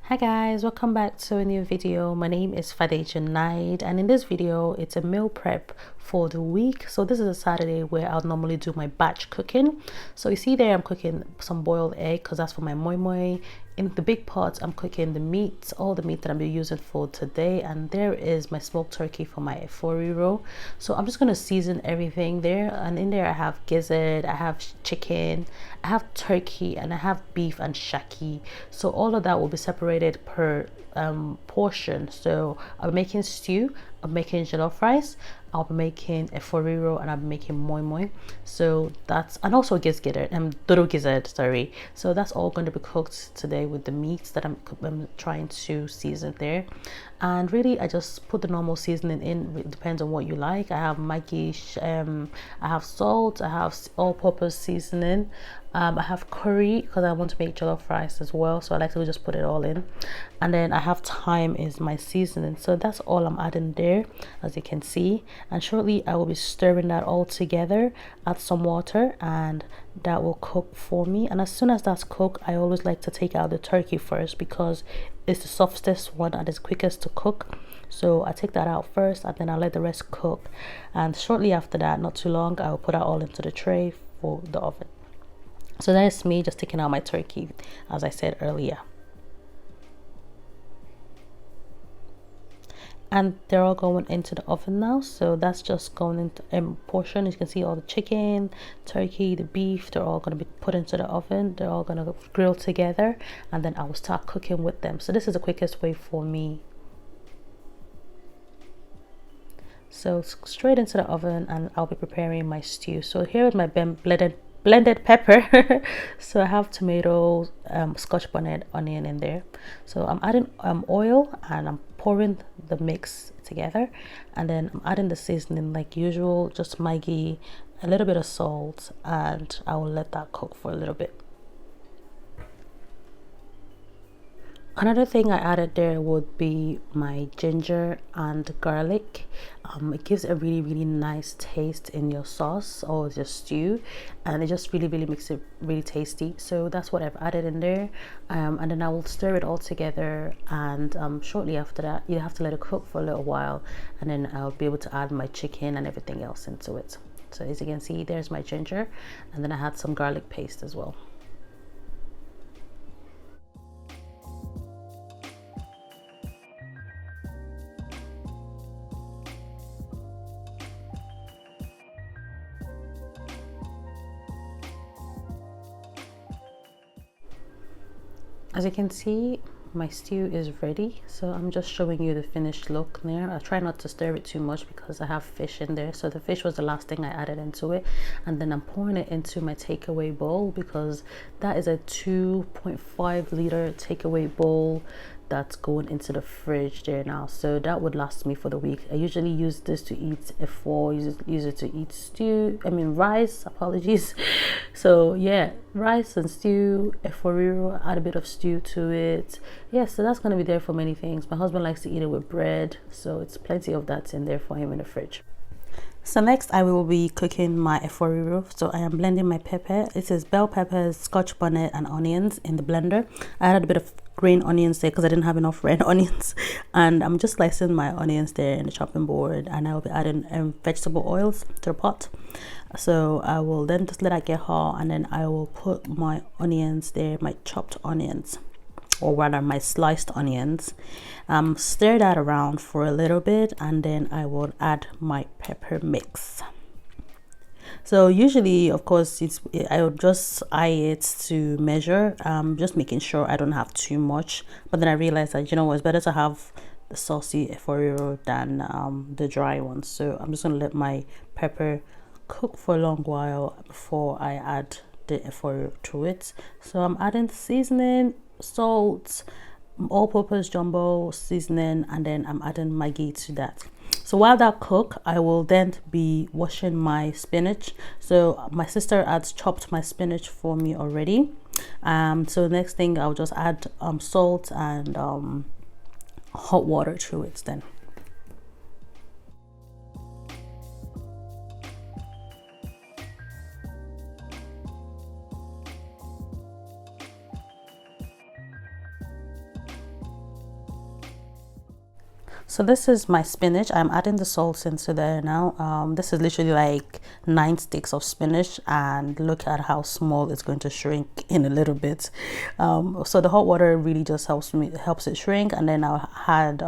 Hi guys, welcome back to a new video. My name is Fadeja Knight, and in this video it's a meal prep for the week. So this is a Saturday where I'll normally do my batch cooking. So you see there I'm cooking some boiled egg because that's for my moi moi. In the big pot I'm cooking the meat, all the meat that I'm using for today, and there is my smoked turkey for my efforiro. So I'm just going to season everything there, and in there I have gizzard, I have chicken, I have turkey, and I have beef and shaki. So all of that will be separated per portion. So I'm making stew, I'm making jollof rice, I'll be making a foriro, and I'll be making moi moi. So that's, and also gizzard, dodo gizzard, sorry. So that's all going to be cooked today with the meats that I'm trying to season there. And really I just put the normal seasoning in. It depends on what you like. I have Maggi, I have salt, I have all-purpose seasoning, I have curry because I want to make jollof rice as well, so I like to just put it all in. And then I have thyme is my seasoning, so that's all I'm adding there, as you can see. And shortly I will be stirring that all together, add some water, and that will cook for me. And as soon as that's cooked, I always like to take out the turkey first because it's the softest one and it's quickest to cook. So I take that out first, and then I'll let the rest cook. And shortly after that, not too long, I'll put that all into the tray for the oven. So that is me just taking out my turkey, as I said earlier. And they're all going into the oven now, so that's just going into a portion. You can see all the chicken, turkey, the beef, they're all going to be put into the oven. They're all going to grill together, and then I will start cooking with them. So this is the quickest way for me. So straight into the oven, and I'll be preparing my stew. So here is my blended pepper. So I have tomato, scotch bonnet, onion in there. So I'm adding oil, and I'm pouring the mix together, and then I'm adding the seasoning like usual, just Maggi, a little bit of salt, and I will let that cook for a little bit. Another thing I added there would be my ginger and garlic. It gives a really nice taste in your sauce or your stew, and it just really makes it really tasty. So that's what I've added in there, and then I will stir it all together, and shortly after that you have to let it cook for a little while, and then I'll be able to add my chicken and everything else into it. So as you can see, there's my ginger, and then I had some garlic paste as well. As you can see, my stew is ready, so I'm just showing you the finished look there. I try not to stir it too much because I have fish in there, so the fish was the last thing I added into it. And then I'm pouring it into my takeaway bowl because that is a 2.5-liter takeaway bowl that's going into the fridge there now, so that would last me for the week. I usually use this to eat use it to eat stew, rice, apologies. So yeah, rice and stew, efforiro, add a bit of stew to it. Yeah, so that's going to be there for many things. My husband likes to eat it with bread, so it's plenty of that in there for him in the fridge. So next I will be cooking my efforiro. So I am blending my pepper. It is bell peppers, scotch bonnet, and onions in the blender. I added a bit of green onions there because I didn't have enough red onions, and I'm just slicing my onions there in the chopping board, and I will be adding vegetable oils to the pot. So I will then just let that get hot, and then I will put my onions there, my chopped onions, or rather my sliced onions. Stir that around for a little bit, and then I will add my pepper mix. So usually, of course, I would just eye it to measure, just making sure I don't have too much. But then I realized that, it's better to have the saucy efforiro than the dry one. So I'm just gonna let my pepper cook for a long while before I add the efforiro to it. So I'm adding seasoning, salt, all-purpose jumbo seasoning, and then I'm adding Maggi to that. So while that cook, I will then be washing my spinach. So my sister has chopped my spinach for me already. So next thing I'll just add salt and hot water to it then. So this is my spinach. I'm adding the salt into there now. This is literally like 9 sticks of spinach, and look at how small it's going to shrink in a little bit. So the hot water really just helps it shrink, and then I'll add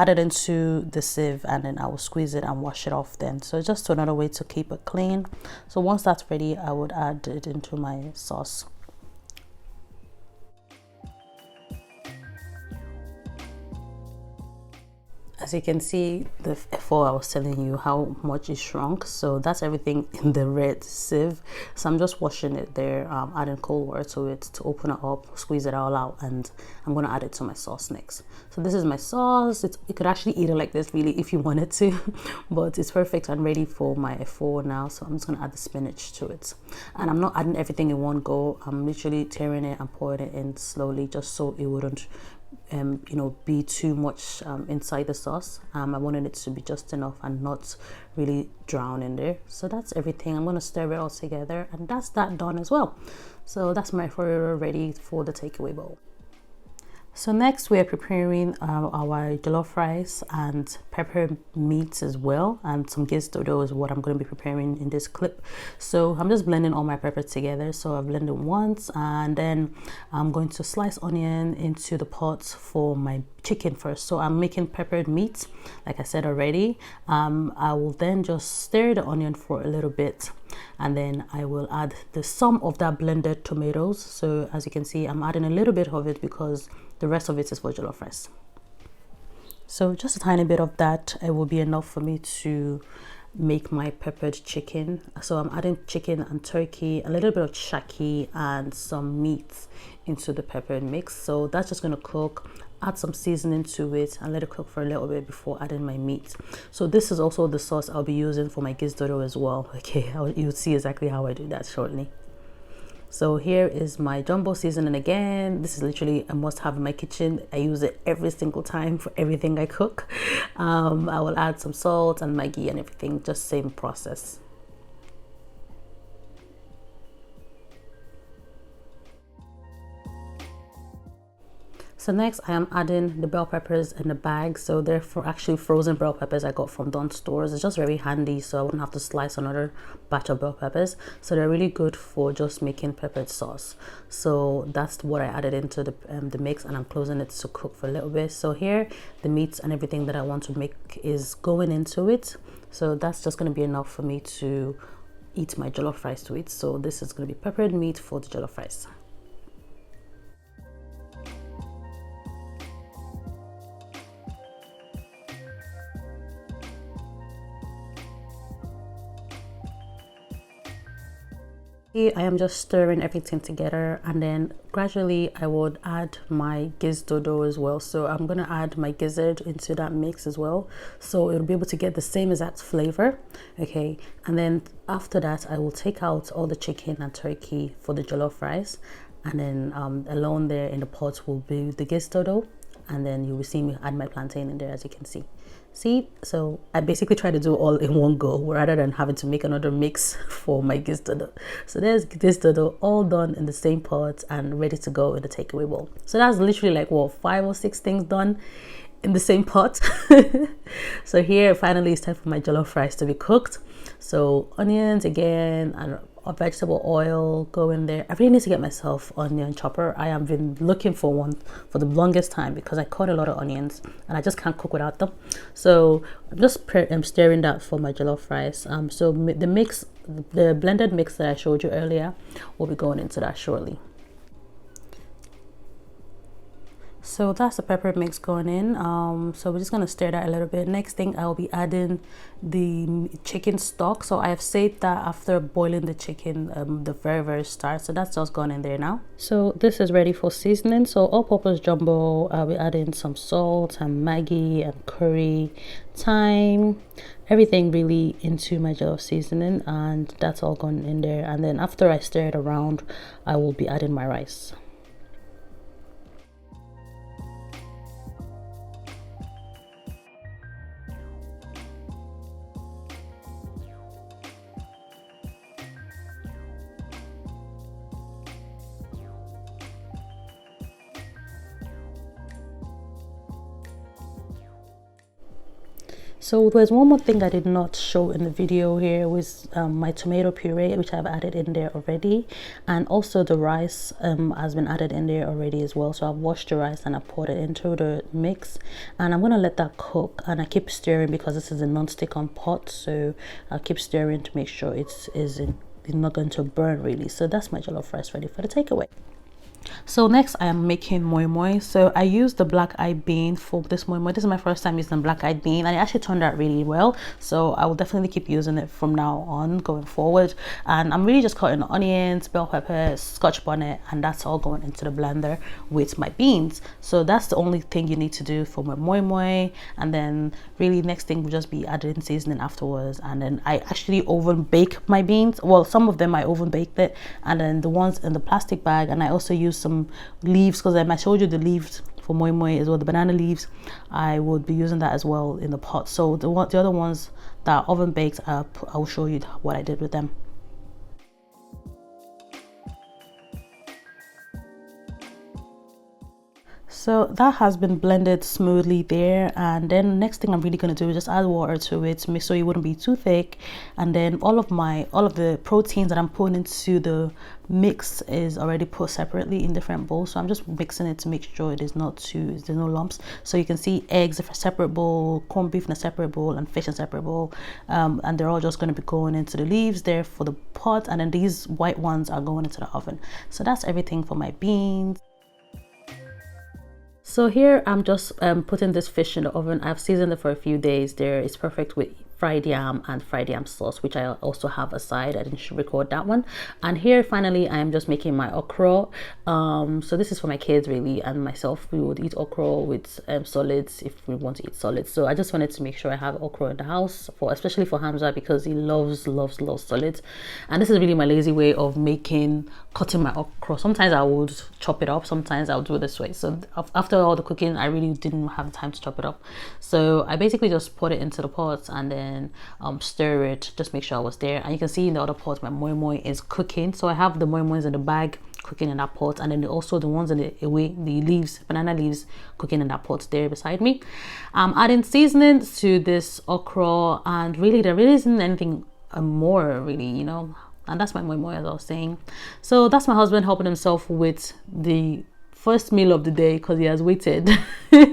it into the sieve, and then I will squeeze it and wash it off then. So just another way to keep it clean. So once that's ready, I would add it into my sauce. As you can see, the F4 I was telling you how much it shrunk. So that's everything in the red sieve. So I'm just washing it there, adding cold water to it to open it up, squeeze it all out, and I'm going to add it to my sauce next. So this is my sauce. You could actually eat it like this really if you wanted to, but it's perfect and ready for my F4 now. So I'm just going to add the spinach to it. And I'm not adding everything in one go. I'm literally tearing it and pouring it in slowly, just so it wouldn't be too much inside the sauce. I wanted it to be just enough and not really drown in there. So that's everything. I'm going to stir it all together, and that's that done as well. So that's my Ferrero ready for the takeaway bowl. So next we are preparing our jollof rice and pepper meat as well, and some gizzard is what I'm going to be preparing in this clip. So I'm just blending all my pepper together. So I've blended once, and then I'm going to slice onion into the pot for my chicken first. So I'm making peppered meat, like I said already. I will then just stir the onion for a little bit, and then I will add some of that blended tomatoes. So as you can see, I'm adding a little bit of it because the rest of it is for jollof rice. So just a tiny bit of that, it will be enough for me to make my peppered chicken. So I'm adding chicken and turkey, a little bit of shaki, and some meat into the peppered mix. So that's just going to cook. Add some seasoning to it and let it cook for a little bit before adding my meat. So this is also the sauce I'll be using for my gizzard as well. Okay, you'll see exactly how I do that shortly. So here is my jumbo seasoning again. This is literally a must-have in my kitchen. I use it every single time for everything I cook. I will add some salt and Maggi and everything, just same process. So next I am adding the bell peppers in the bag. So they're actually frozen bell peppers I got from Don stores. It's just very handy, so I wouldn't have to slice another batch of bell peppers. So they're really good for just making peppered sauce. So that's what I added into the mix, and I'm closing it to cook for a little bit. So here the meats and everything that I want to make is going into it. So that's just going to be enough for me to eat my jollof rice to it. So this is going to be peppered meat for the jollof rice. I am just stirring everything together, and then gradually I would add my gizzard as well. So I'm going to add my gizzard into that mix as well, so it'll be able to get the same exact flavor. Okay, and then after that I will take out all the chicken and turkey for the jollof rice, and then alone there in the pot will be the gizzard, and then you will see me add my plantain in there, as you can see. So I basically try to do all in one go rather than having to make another mix for my gizzard. So there's gizzard all done in the same pot and ready to go in the takeaway bowl. So that's literally like what, 5 or 6 things done in the same pot. So here finally it's time for my jollof rice to be cooked. So onions again and vegetable oil go in there. I really need to get myself onion chopper. I have been looking for one for the longest time because I cut a lot of onions and I just can't cook without them. So I'm just stirring that for my jollof rice. So the blended mix that I showed you earlier will be going into that shortly. So that's the pepper mix going in. So we're just gonna stir that a little bit. Next thing, I'll be adding the chicken stock. So I have saved that after boiling the chicken the very start. So that's just gone in there now. So this is ready for seasoning. So all-purpose jumbo, I'll be adding some salt and Maggi and curry, thyme, everything really into my jollof seasoning, and that's all gone in there. And then after I stir it around, I will be adding my rice. So there's one more thing I did not show in the video here was my tomato puree, which I've added in there already, and also the rice has been added in there already as well. So I've washed the rice and I poured it into the mix, and I'm gonna let that cook, and I keep stirring because this is a non-stick on pot, so I'll keep stirring to make sure it's not going to burn really. So that's my jollof rice ready for the takeaway. So next I am making moi moi. So I used the black-eyed bean for this moi moi. This is my first time using black-eyed bean, and it actually turned out really well, so I will definitely keep using it from now on going forward. And I'm really just cutting onions, bell pepper, scotch bonnet, and that's all going into the blender with my beans. So that's the only thing you need to do for my moi moi, and then really next thing will just be adding seasoning afterwards. And then I actually oven bake my beans. Well, some of them I oven baked it, and then the ones in the plastic bag, and I also use some leaves, because I showed you the leaves for moi moi as well, the banana leaves. I would be using that as well in the pot. So the other ones that are oven baked, I'll show you what I did with them. So that has been blended smoothly there, and then next thing I'm really going to do is just add water to it to make sure it wouldn't be too thick. And then all of the proteins that I'm putting into the mix is already put separately in different bowls, so I'm just mixing it to make sure there's no lumps. So you can see eggs in a separate bowl, corned beef in a separate bowl, and fish in a separate bowl, and they're all just going to be going into the leaves there for the pot, and then these white ones are going into the oven. So that's everything for my beans. So here I'm just putting this fish in the oven. I've seasoned it for a few days there. It's perfect with fried yam and fried yam sauce, which I also have aside. I didn't record that one. And here finally I am just making my okra. So this is for my kids really, and myself. We would eat okra with solids if we want to eat solids. So I just wanted to make sure I have okra in the house, especially for Hamza, because he loves solids. And this is really my lazy way of cutting my okra. Sometimes I would chop it up, sometimes I'll do it this way. So after all the cooking, I really didn't have the time to chop it up, so I basically just put it into the pot and then stir it, just make sure I was there. And you can see in the other pot my moi moi is cooking. So I have the moi mois in the bag cooking in that pot, and then also the ones in the leaves, banana leaves, cooking in that pot there beside me. I'm adding seasonings to this okra, and really there really isn't anything more really, you know. And that's my moi moi, as I was saying. So that's my husband helping himself with the first meal of the day because he has waited. He's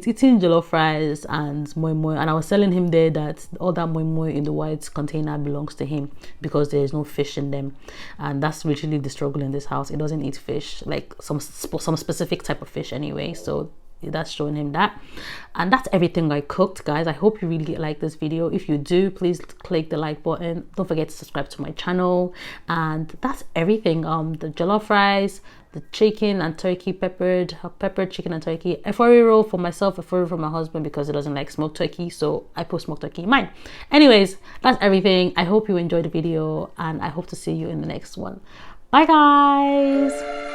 eating jollof rice and moi moi, and I was telling him there that all that moi moi in the white container belongs to him because there is no fish in them, and that's literally the struggle in this house. He doesn't eat fish, like some specific type of fish anyway, so that's showing him that. And that's everything I cooked, guys. I hope you really like this video. If you do, please click the like button. Don't forget to subscribe to my channel. And that's everything. The jollof rice, the chicken and turkey, peppered chicken and turkey, efori roll for myself, efori roll for my husband because he doesn't like smoked turkey, so I put smoked turkey in mine. Anyways, that's everything. I hope you enjoyed the video, and I hope to see you in the next one. Bye guys.